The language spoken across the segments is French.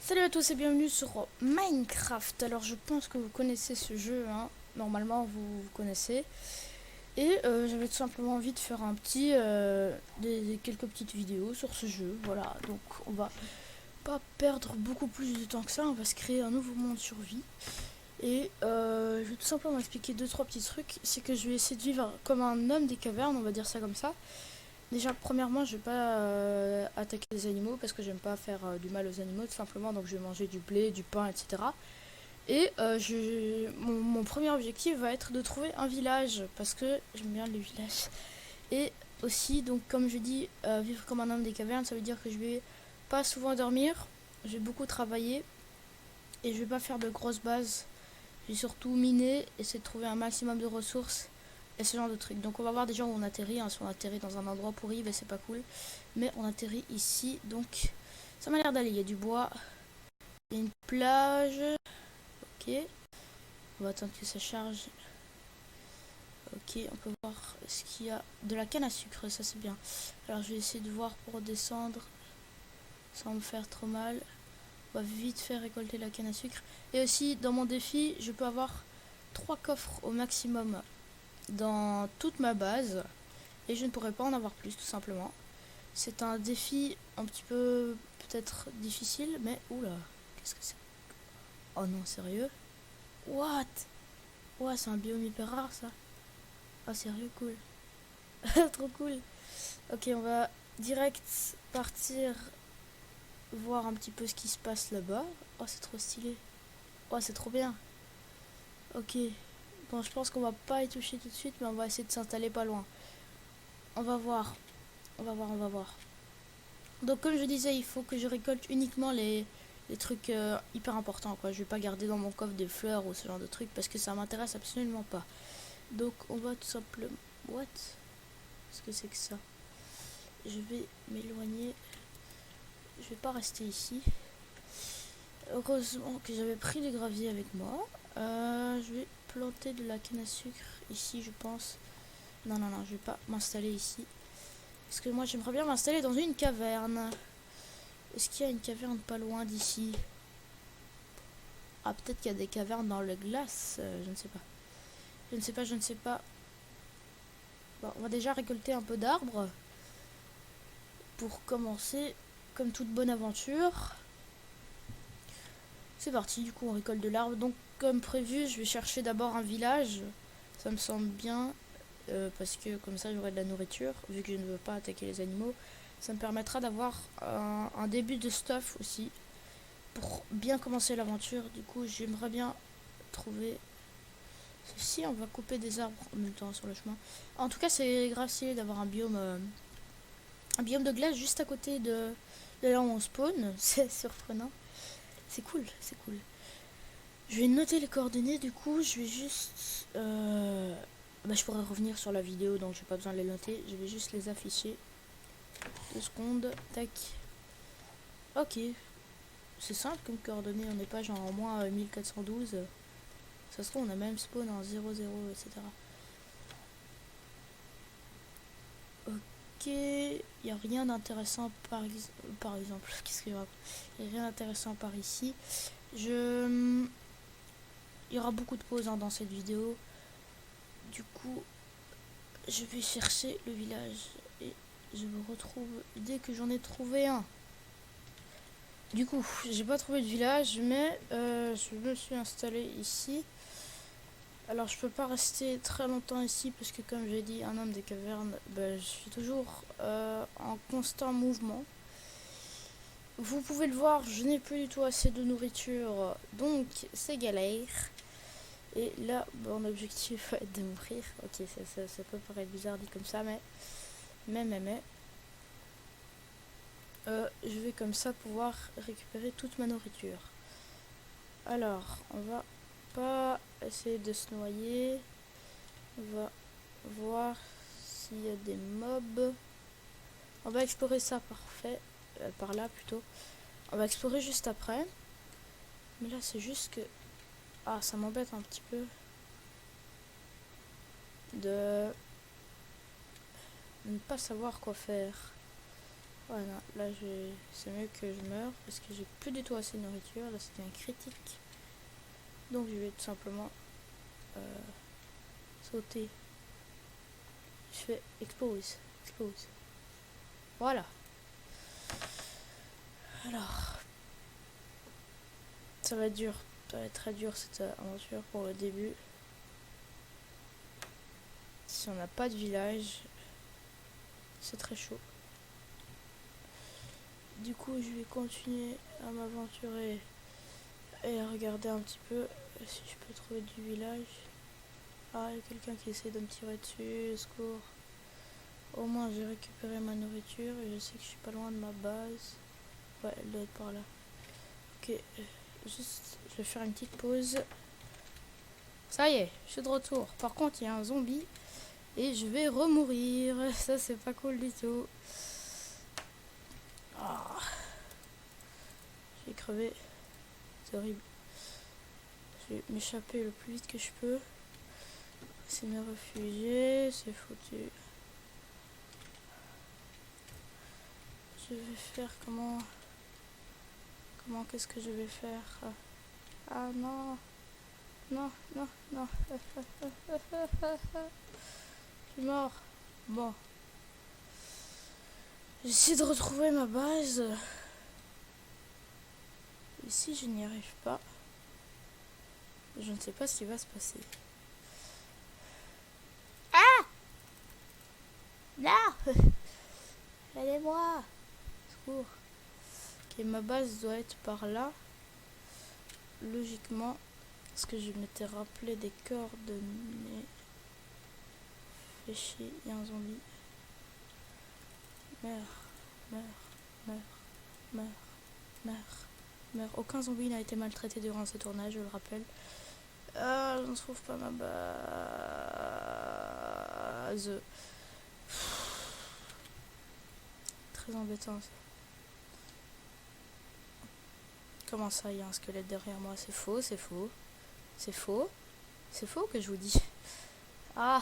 Salut à tous et bienvenue sur Minecraft. Alors je pense que vous connaissez ce jeu, hein. Normalement vous connaissez. Et j'avais tout simplement envie de faire un petit, quelques petites vidéos sur ce jeu. Voilà, donc on va pas perdre beaucoup plus de temps que ça. On va se créer un nouveau monde survie. Et je vais tout simplement expliquer deux trois petits trucs. C'est que je vais essayer de vivre comme un homme des cavernes, on va dire ça comme ça. Déjà, premièrement, je vais pas attaquer les animaux parce que j'aime pas faire du mal aux animaux, tout simplement. Donc, je vais manger du blé, du pain, etc. Et mon premier objectif va être de trouver un village parce que j'aime bien les villages. Et aussi, donc, comme je dis, vivre comme un homme des cavernes, ça veut dire que je vais pas souvent dormir, je vais beaucoup travailler et je vais pas faire de grosses bases. Je vais surtout miner, essayer de trouver un maximum de ressources et ce genre de trucs. Donc on va voir déjà où on atterrit, hein. Si on atterrit dans un endroit pourri, ben c'est pas cool. Mais on atterrit ici, donc ça m'a l'air d'aller. Il y a du bois, il y a une plage. Ok, on va attendre que ça charge. Ok, on peut voir ce qu'il y a. De la canne à sucre, ça c'est bien. Alors je vais essayer de voir pour descendre sans me faire trop mal. On va vite faire récolter la canne à sucre. Et aussi dans mon défi, je peux avoir 3 coffres au maximum dans toute ma base. Et je ne pourrais pas en avoir plus tout simplement. C'est un défi un petit peu peut-être difficile, mais oula, qu'est-ce que c'est? Oh non, sérieux? What? Ouais, c'est un biome hyper rare ça. Ah sérieux, cool. Trop cool. Ok, on va direct partir voir un petit peu ce qui se passe là-bas. Oh, c'est trop stylé. Oh, c'est trop bien. Ok. Bon, je pense qu'on va pas y toucher tout de suite, mais on va essayer de s'installer pas loin. On va voir. On va voir. Donc comme je disais, il faut que je récolte uniquement les trucs hyper importants, quoi. Je vais pas garder dans mon coffre des fleurs ou ce genre de trucs parce que ça m'intéresse absolument pas. Donc on va tout simplement... What? Qu'est-ce que c'est que ça? Je vais m'éloigner. Je vais pas rester ici. Heureusement que j'avais pris du gravier avec moi. Je vais planter de la canne à sucre ici, je pense. Non, non, non, je vais pas m'installer ici. Parce que moi j'aimerais bien m'installer dans une caverne. Est-ce qu'il y a une caverne pas loin d'ici? Ah, peut-être qu'il y a des cavernes dans le glace. Je ne sais pas. Je ne sais pas, je ne sais pas. Bon, on va déjà récolter un peu d'arbres. Pour commencer, comme toute bonne aventure. C'est parti, du coup on récolte de l'arbre. Donc comme prévu, je vais chercher d'abord un village. Ça me semble bien. Parce que comme ça j'aurai de la nourriture. Vu que je ne veux pas attaquer les animaux. Ça me permettra d'avoir un début de stuff aussi. Pour bien commencer l'aventure. Du coup j'aimerais bien trouver... Si on va couper des arbres en même temps sur le chemin. En tout cas, c'est grave stylé d'avoir un biome de glace juste à côté de là où on spawn. C'est surprenant. C'est cool, c'est cool. Je vais noter les coordonnées. Du coup, je vais juste. Bah, je pourrais revenir sur la vidéo, donc j'ai pas besoin de les noter. Je vais juste les afficher. 2 secondes. Tac. Ok. C'est simple comme coordonnées. On n'est pas genre en moins 1412. Ça se trouve, on a même spawn en 00, etc. Ok, il n'y a rien d'intéressant par exemple. Qu'est-ce que il n'y a rien d'intéressant par ici. Il y aura beaucoup de pauses, hein, dans cette vidéo. Du coup, je vais chercher le village et je me retrouve dès que j'en ai trouvé un. Du coup, j'ai pas trouvé de village, mais je me suis installé ici. Alors je peux pas rester très longtemps ici parce que comme j'ai dit, un homme des cavernes, bah, je suis toujours en constant mouvement. Vous pouvez le voir, je n'ai plus du tout assez de nourriture, donc c'est galère. Et là, mon objectif va être de mourir. Ok, ça peut paraître bizarre dit comme ça, mais je vais comme ça pouvoir récupérer toute ma nourriture. Alors, on va pas essayer de se noyer. On va voir s'il y a des mobs. On va explorer ça parfait. Par là plutôt. On va explorer juste après. Mais là c'est juste que... Ah, ça m'embête un petit peu. De ne pas savoir quoi faire. Voilà, là c'est mieux que je meure parce que j'ai plus du tout assez de nourriture. Là c'était un critique. Donc je vais tout simplement sauter. Je fais expose. Voilà. Alors, ça va être dur. Ça va être très dur cette aventure pour le début. Si on n'a pas de village, c'est très chaud. Du coup, je vais continuer à m'aventurer et à regarder un petit peu si je peux trouver du village. Ah, il y a quelqu'un qui essaie de me tirer dessus, au secours. Au moins, j'ai récupéré ma nourriture et je sais que je suis pas loin de ma base. Ouais, elle doit être par là. Ok, juste, je vais faire une petite pause. Ça y est, je suis de retour. Par contre, il y a un zombie et je vais remourir. Ça, c'est pas cool du tout. Ah, j'ai crevé. C'est horrible. Je vais m'échapper le plus vite que je peux. C'est me réfugier, c'est foutu. Je vais faire comment qu'est-ce que je vais faire? Ah non. Non. Je suis mort. Bon. J'essaie de retrouver ma base. Et si je n'y arrive pas, je ne sais pas ce qui va se passer. Ah! Non! Aidez-moi! Secours. Ok, ma base doit être par là. Logiquement, parce que je m'étais rappelé des coordonnées. Fais chier, il y a un zombie. Meurs. Aucun zombie n'a été maltraité durant ce tournage, je le rappelle. Ah, je ne trouve pas ma base. Très embêtant ça. Comment ça, il y a un squelette derrière moi? C'est faux. C'est faux que je vous dis. Ah.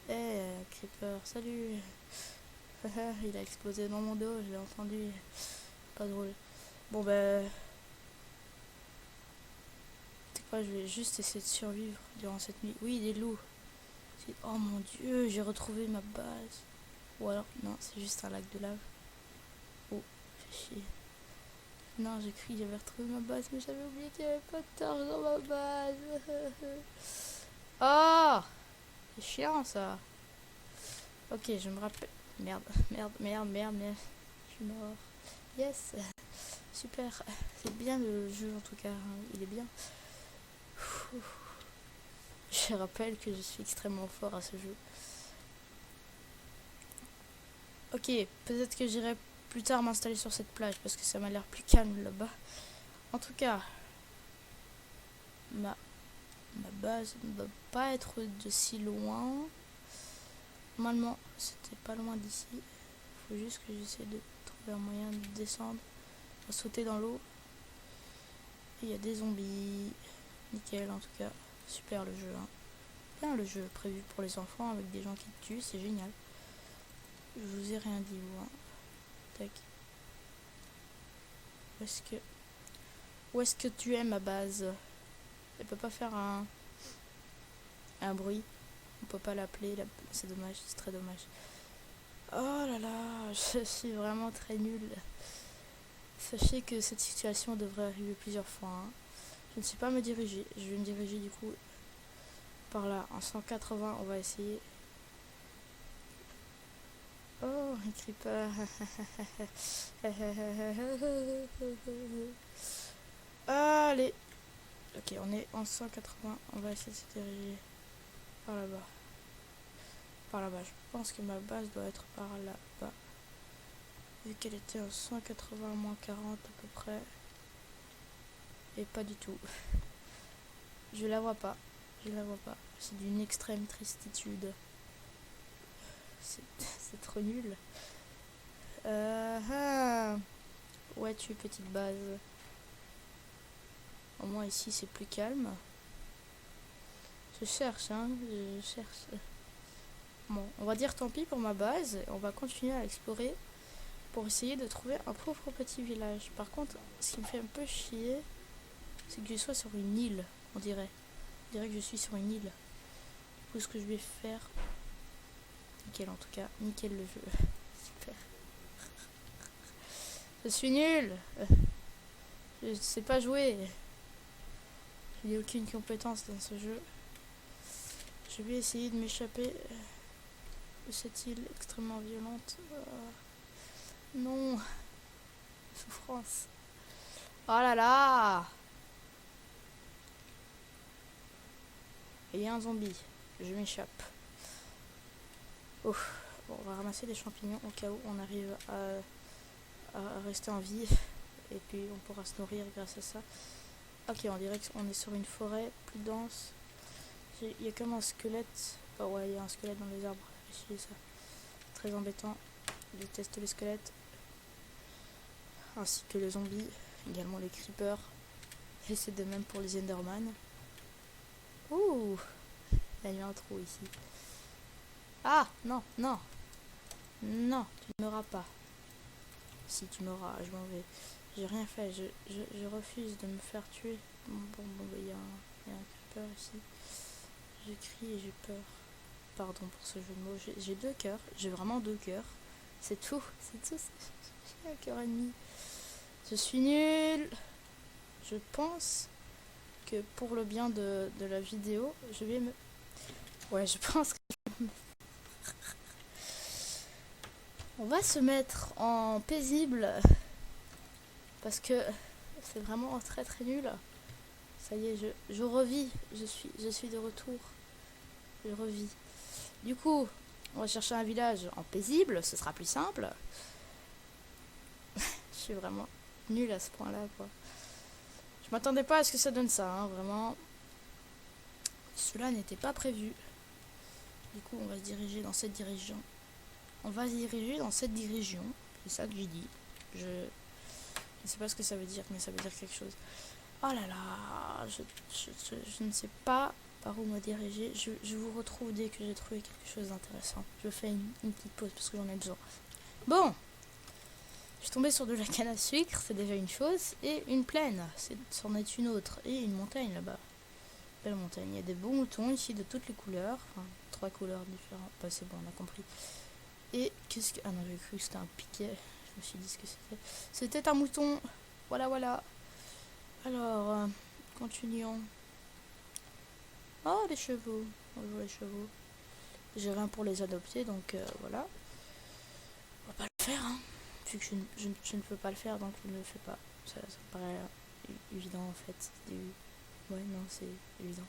Creeper, salut. Il a explosé dans mon dos, je l'ai entendu. Pas drôle. Bon c'est quoi, je vais juste essayer de survivre durant cette nuit. Oui, des loups. Oh mon dieu, j'ai retrouvé ma base. Ou alors, non, c'est juste un lac de lave. Oh, fais chier. Non, j'ai cru que j'avais retrouvé ma base, mais j'avais oublié qu'il n'y avait pas de torche dans ma base. Oh, c'est chiant ça. Ok, je me rappelle. Merde. Je suis mort. Yes. Super. C'est bien le jeu en tout cas. Il est bien. Je rappelle que je suis extrêmement fort à ce jeu. Ok, peut-être que j'irai plus tard m'installer sur cette plage parce que ça m'a l'air plus calme là-bas. En tout cas, ma base ne doit pas être de si loin. Normalement, c'était pas loin d'ici. Il faut juste que j'essaie de trouver un moyen de descendre, de sauter dans l'eau. Il y a des zombies. Nickel en tout cas. Super le jeu. Hein. Bien le jeu prévu pour les enfants avec des gens qui te tuent, c'est génial. Je vous ai rien dit vous. Hein. Tac. Où est-ce que tu es ma base? Elle peut pas faire un bruit. On peut pas l'appeler. C'est dommage, c'est très dommage. Oh là là, je suis vraiment très nulle. Sachez que cette situation devrait arriver plusieurs fois. Hein. Je ne sais pas me diriger. Je vais me diriger du coup par là. En 180, on va essayer. Oh, un creeper. Allez. Ok, on est en 180. On va essayer de se diriger par là-bas. Je pense que ma base doit être par là-bas. Vu qu'elle était en 180 moins 40 à peu près. Et pas du tout. Je la vois pas. C'est d'une extrême tristitude. C'est trop nul. Où es-tu, petite base? Au moins ici c'est plus calme. Je cherche. Bon, on va dire tant pis pour ma base. On va continuer à explorer pour essayer de trouver un pauvre petit village. Par contre, ce qui me fait un peu chier, c'est que je sois sur une île, on dirait. On dirait que je suis sur une île. Du coup, ce que je vais faire... Nickel, en tout cas. Nickel le jeu. Super. Je suis nul. Je sais pas jouer. Je n'ai aucune compétence dans ce jeu. Je vais essayer de m'échapper de cette île extrêmement violente. Non. Souffrance. Oh là là. Il y a un zombie. Je m'échappe. Ouf. Bon, on va ramasser des champignons au cas où on arrive à rester en vie. Et puis on pourra se nourrir grâce à ça. Ok, on dirait qu'on est sur une forêt plus dense. Il y a comme un squelette. Oh ouais, il y a un squelette dans les arbres. J'ai ça. Très embêtant. Je déteste les squelettes. Ainsi que les zombies. Également les creepers. Et c'est de même pour les enderman. Ouh. Il y a eu un trou ici. Ah, non, non. Non, tu ne m'auras pas. Si tu m'auras, je m'en vais. J'ai rien fait, je refuse de me faire tuer. Bon, il y a un creeper ici. Je crie et j'ai peur. Pardon pour ce jeu de mots. J'ai 2 cœurs, j'ai vraiment 2 cœurs. C'est tout, c'est tout. J'ai un cœur et demi. Je suis nulle. Je pense que pour le bien de la vidéo, je vais me... Ouais, je pense que... On va se mettre en paisible. Parce que c'est vraiment très très nul. Ça y est, je revis. Je suis de retour. Je revis. Du coup, on va chercher un village en paisible. Ce sera plus simple. Je suis vraiment nulle à ce point-là, quoi. Je m'attendais pas à ce que ça donne ça, hein, vraiment. Cela n'était pas prévu. Du coup, on va se diriger dans cette direction. On va se diriger dans cette direction. C'est ça que j'ai dit. Je ne sais pas ce que ça veut dire, mais ça veut dire quelque chose. Oh là là, je ne sais pas par où me diriger. Je vous retrouve dès que j'ai trouvé quelque chose d'intéressant. Je fais une petite pause parce que j'en ai besoin. Bon, je suis tombée sur de la canne à sucre, c'est déjà une chose. Et une plaine, c'en est une autre. Et une montagne là-bas. Belle montagne. Il y a des beaux moutons ici de toutes les couleurs. Enfin, 3 couleurs différentes. Bah, c'est bon, on a compris. Et qu'est-ce que... Ah non, j'ai cru que c'était un piquet. Je me suis dit ce que c'était. C'était un mouton. Voilà, voilà. Alors, continuons. Oh, les chevaux. Bonjour les chevaux. J'ai rien pour les adopter, donc voilà. On va pas le faire, hein. Vu que je ne peux pas le faire, donc je ne le fais pas. Ça me paraît évident, en fait. Ouais, non, c'est évident.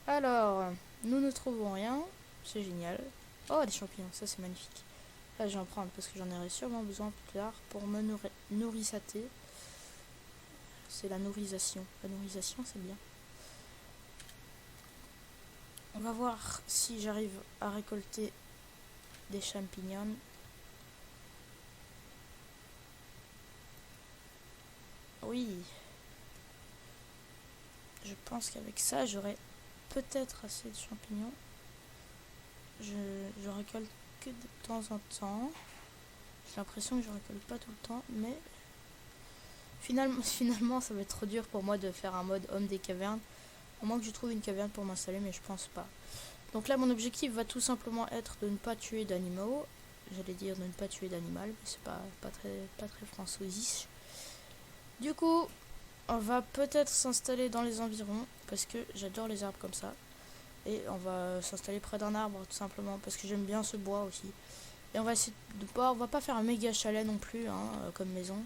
Alors, nous ne trouvons rien. C'est génial. Oh, des champignons, ça c'est magnifique. Là, je vais en prendre parce que j'en aurai sûrement besoin plus tard pour me nourrissater. C'est la nourrisation. La nourrisation, c'est bien. On va voir si j'arrive à récolter des champignons. Oui. Je pense qu'avec ça, j'aurai peut-être assez de champignons. Je récolte que de temps en temps. J'ai l'impression que je récolte pas tout le temps, mais finalement ça va être trop dur pour moi de faire un mode homme des cavernes. Au moins que je trouve une caverne pour m'installer, mais je pense pas. Donc là, mon objectif va tout simplement être de ne pas tuer d'animaux. J'allais dire de ne pas tuer d'animal, mais c'est pas très françaisiste. Du coup, on va peut-être s'installer dans les environs, parce que j'adore les arbres comme ça. Et on va s'installer près d'un arbre, tout simplement, parce que j'aime bien ce bois aussi. Et on va essayer de pas, on va pas faire un méga chalet non plus, hein, comme maison.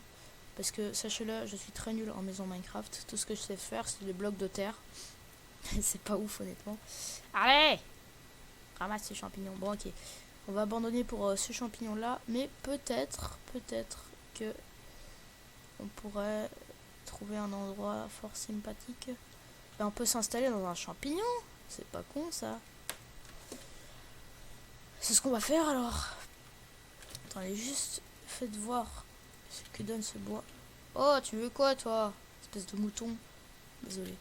Parce que, sachez-le, je suis très nulle en maison Minecraft. Tout ce que je sais faire, c'est des blocs de terre. C'est pas ouf, honnêtement. Allez! Ramasse ces champignons. Bon, ok. On va abandonner pour ce champignon-là. Mais peut-être que on pourrait trouver un endroit fort sympathique. Et on peut s'installer dans un champignon. C'est pas con, ça. C'est ce qu'on va faire, alors. Attendez, juste faites voir ce que donne ce bois. Oh, tu veux quoi, toi? Espèce de mouton. Désolé.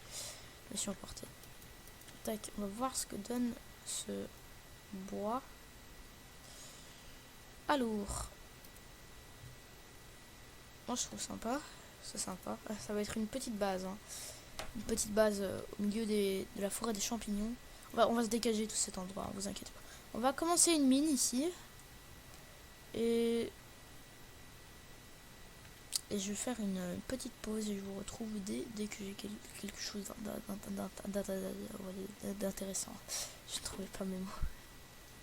Je me suis emporté. Tac, on va voir ce que donne ce bois. Alors, moi je trouve sympa. C'est sympa. Ça va être une petite base. Hein. Une petite base au milieu de la forêt des champignons. On va se dégager tout cet endroit, hein, vous inquiétez pas. On va commencer une mine ici. Et je vais faire une petite pause et je vous retrouve dès que j'ai quelque chose d'intéressant. Je ne trouvais pas mes mots.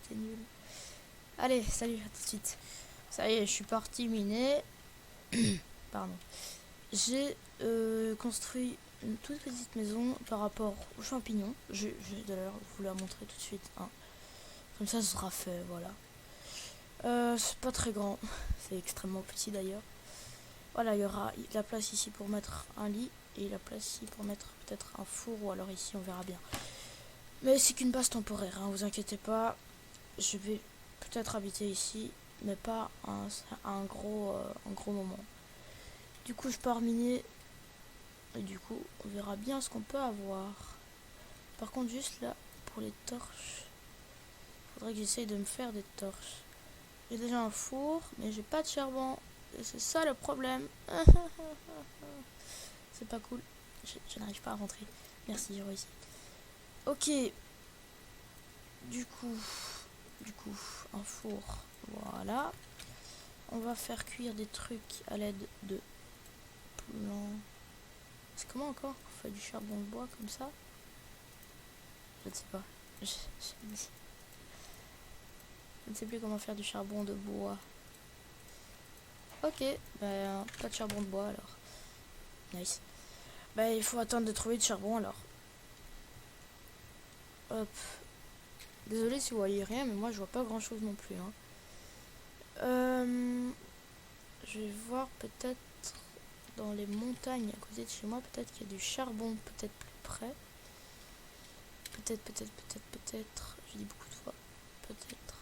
C'est nul. Allez, salut, à tout de suite. Ça y est, je suis parti miner. Pardon. J'ai construit une toute petite maison par rapport aux champignons. Je vais d'ailleurs vous la montrer tout de suite. Hein. Comme ça, ce sera fait, voilà. C'est pas très grand. C'est extrêmement petit d'ailleurs. Voilà, il y aura la place ici pour mettre un lit et la place ici pour mettre peut-être un four ou alors ici on verra bien. Mais c'est qu'une base temporaire, hein, vous inquiétez pas. Je vais peut-être habiter ici, mais pas un gros moment. Du coup, je pars miner et du coup, on verra bien ce qu'on peut avoir. Par contre, juste là, pour les torches, faudrait que j'essaye de me faire des torches. J'ai déjà un four, mais j'ai pas de charbon. Et c'est ça le problème. C'est pas cool. Je n'arrive pas à rentrer. Merci, j'ai réussi. Ok. Du coup, un four. Voilà. On va faire cuire des trucs à l'aide de plans. C'est comment encore on fait du charbon de bois comme ça? Je ne sais pas. Je ne sais plus comment faire du charbon de bois. Ok, ben pas de charbon de bois alors. Nice. Ben il faut attendre de trouver du charbon alors. Hop. Désolé si vous voyez rien, mais moi je vois pas grand chose non plus. Hein. Je vais voir peut-être dans les montagnes à côté de chez moi, peut-être qu'il y a du charbon, peut-être plus près. Peut-être. Je dis beaucoup de fois. Peut-être.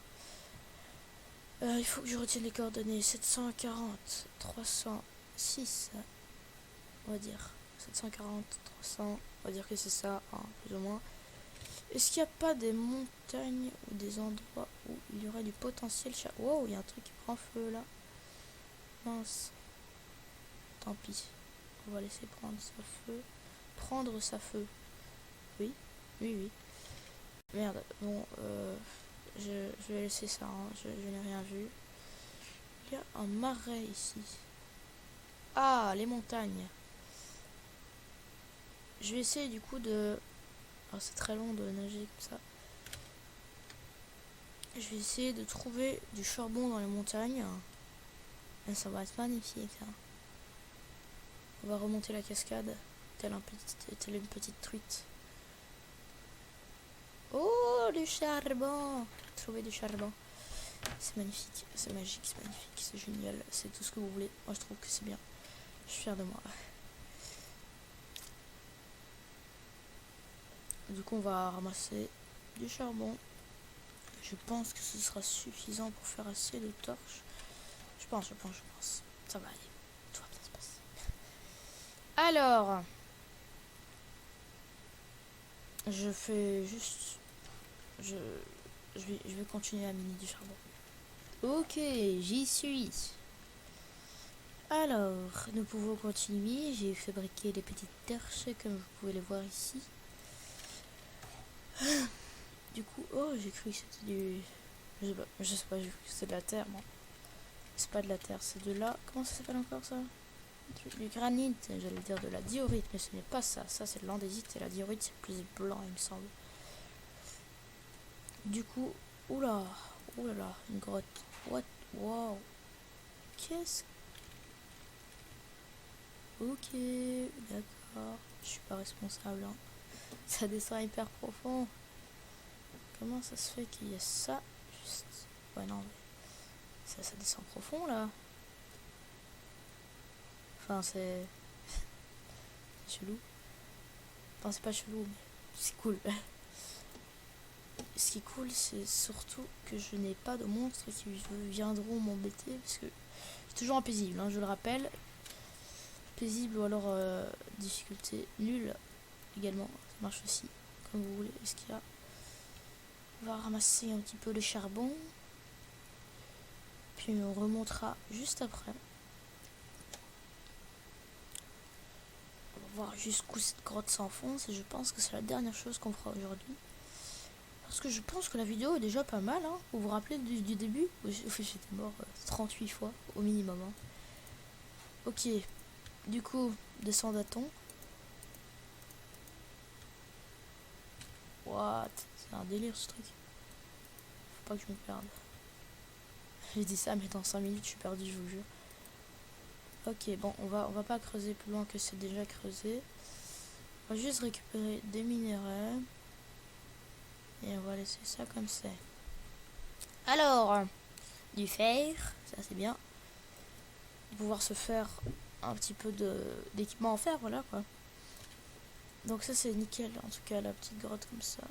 Il faut que je retienne les coordonnées. 740, 306. On va dire. 740, 300. On va dire que c'est ça, hein, plus ou moins. Est-ce qu'il n'y a pas des montagnes ou des endroits où il y aurait du potentiel charbon? Wow, il y a un truc qui prend feu là. Mince. Tant pis. On va laisser prendre sa feu. Prendre sa feu. Oui. Merde. Bon, je vais laisser ça. Hein. Je n'ai rien vu. Il y a un marais ici. Ah, les montagnes. Je vais essayer du coup de... Oh, c'est très long de nager comme ça. Je vais essayer de trouver du charbon dans les montagnes. Et ça va être magnifique. Hein. On va remonter la cascade, telle une petite truite. Oh, du charbon! Trouver du charbon. C'est magnifique, c'est magique, c'est magnifique, c'est génial. C'est tout ce que vous voulez. Moi, je trouve que c'est bien. Je suis fière de moi. Du coup, on va ramasser du charbon. Je pense que ce sera suffisant pour faire assez de torches. Je pense. Ça va aller. Tout va bien se passer. Alors, je fais juste... Je vais continuer à miner du charbon. Ok, j'y suis. Alors, nous pouvons continuer. J'ai fabriqué des petites torches, comme vous pouvez les voir ici. Du coup, oh, j'ai cru que c'était du... Je sais pas, j'ai cru que c'était de la terre, moi. C'est pas de la terre, c'est de la... Comment ça s'appelle encore ça? Du granit, j'allais dire de la diorite, mais ce n'est pas ça. Ça, c'est de l'andésite et la diorite, c'est plus blanc, il me semble. Du coup, oula, une grotte. What? Wow. Qu'est-ce... Ok, d'accord. Je suis pas responsable. Hein. Ça descend hyper profond. Comment ça se fait qu'il y a ça? Juste... Ouais, non, mais... Ça descend profond, là. Enfin, c'est... chelou. Enfin, c'est pas chelou, mais c'est cool. Ce qui est cool, c'est surtout que je n'ai pas de monstres qui viendront m'embêter, parce que c'est toujours impaisible, hein, je le rappelle. Paisible ou alors difficulté nulle également, ça marche aussi, comme vous voulez. Est-ce qu'il y a... On va ramasser un petit peu le charbon. puis on remontera juste après. On va voir jusqu'où cette grotte s'enfonce et je pense que c'est la dernière chose qu'on fera aujourd'hui. Parce que je pense que la vidéo est déjà pas mal, hein. Vous vous rappelez du début? J'étais mort 38 fois au minimum, hein. Ok, du coup, descend-t-on? What? C'est un délire ce truc. Faut pas que je me perde. J'ai dit ça, mais dans 5 minutes, je suis perdu, je vous jure. Ok, bon, on va pas creuser plus loin que c'est déjà creusé. On va juste récupérer des minéraux. Et on va laisser ça comme c'est. Alors, du fer, ça c'est bien. Pouvoir se faire un petit peu d'équipement en fer, voilà quoi. Donc ça c'est nickel, en tout cas la petite grotte comme ça.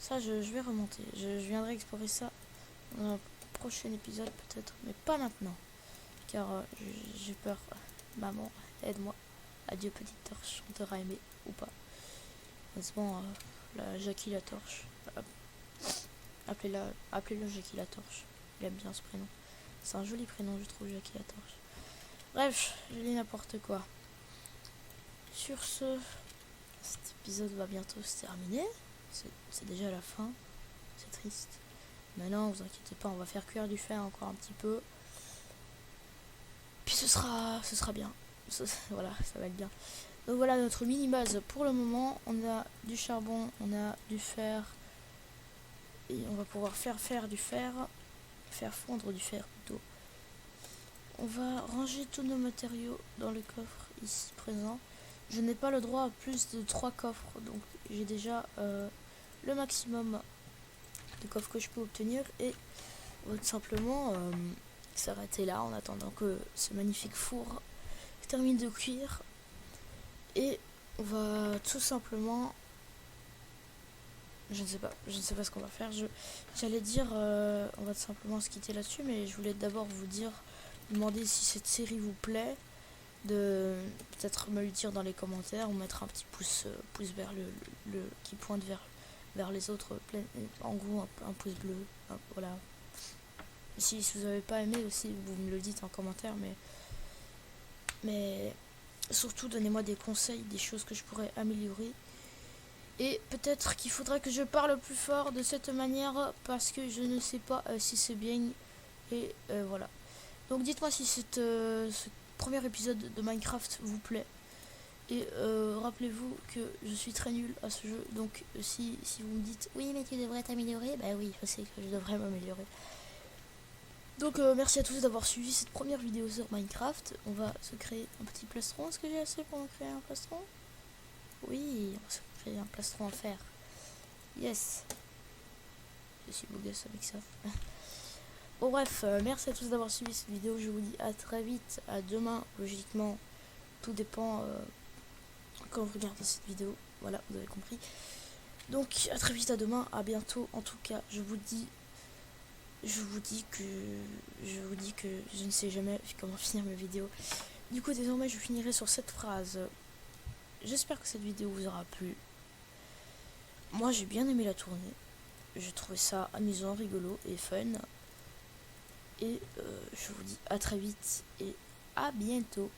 Ça je vais remonter, je viendrai explorer ça dans un prochain épisode peut-être, mais pas maintenant. Car j'ai peur. Maman, aide-moi. Adieu petite torche, on t'aura aimé ou pas. Honnêtement, la Jackie la torche. Appelez-le Jackie la torche. Il aime bien ce prénom. C'est un joli prénom, je trouve, Jackie la torche. Bref, je dis n'importe quoi. Sur ce, cet épisode va bientôt se terminer. C'est déjà la fin. C'est triste. Mais non, vous inquiétez pas, on va faire cuire du fer encore un petit peu. Puis ce sera bien. Voilà, ça va être bien. Donc voilà notre mini base pour le moment. On a du charbon, on a du fer. Et on va pouvoir faire du fer. Faire fondre du fer plutôt. On va ranger tous nos matériaux dans le coffre ici présent. Je n'ai pas le droit à plus de 3 coffres. Donc j'ai déjà le maximum de coffres que je peux obtenir. Et on va tout simplement s'arrêter là en attendant que ce magnifique four termine de cuire. Et on va tout simplement... Je ne sais pas ce qu'on va faire. J'allais dire, on va tout simplement se quitter là-dessus, mais je voulais d'abord vous demander si cette série vous plaît, de peut-être me le dire dans les commentaires ou mettre un petit pouce vers le qui pointe vers les autres, en gros un pouce bleu, voilà. Si vous n'avez pas aimé aussi, vous me le dites en commentaire, mais surtout donnez-moi des conseils, des choses que je pourrais améliorer. Et peut-être qu'il faudra que je parle plus fort de cette manière parce que je ne sais pas si c'est bien. Et voilà. Donc dites-moi si ce premier épisode de Minecraft vous plaît. Et rappelez-vous que je suis très nul à ce jeu. Donc si vous me dites oui mais tu devrais t'améliorer, bah oui je sais que je devrais m'améliorer. Donc merci à tous d'avoir suivi cette première vidéo sur Minecraft. On va se créer un petit plastron. Est-ce que j'ai assez pour me créer un plastron? Oui, on va se créer un plastron en fer. Yes. Je suis beau gosse avec ça. Bon bref, merci à tous d'avoir suivi cette vidéo. Je vous dis à très vite, à demain. Logiquement, tout dépend quand vous regardez cette vidéo. Voilà, vous avez compris. Donc à très vite, à demain, à bientôt. En tout cas, je vous dis que je ne sais jamais comment finir mes vidéos. Du coup, désormais, je finirai sur cette phrase. J'espère que cette vidéo vous aura plu. Moi, j'ai bien aimé la tournée. J'ai trouvé ça amusant, rigolo et fun. Et je vous dis à très vite et à bientôt.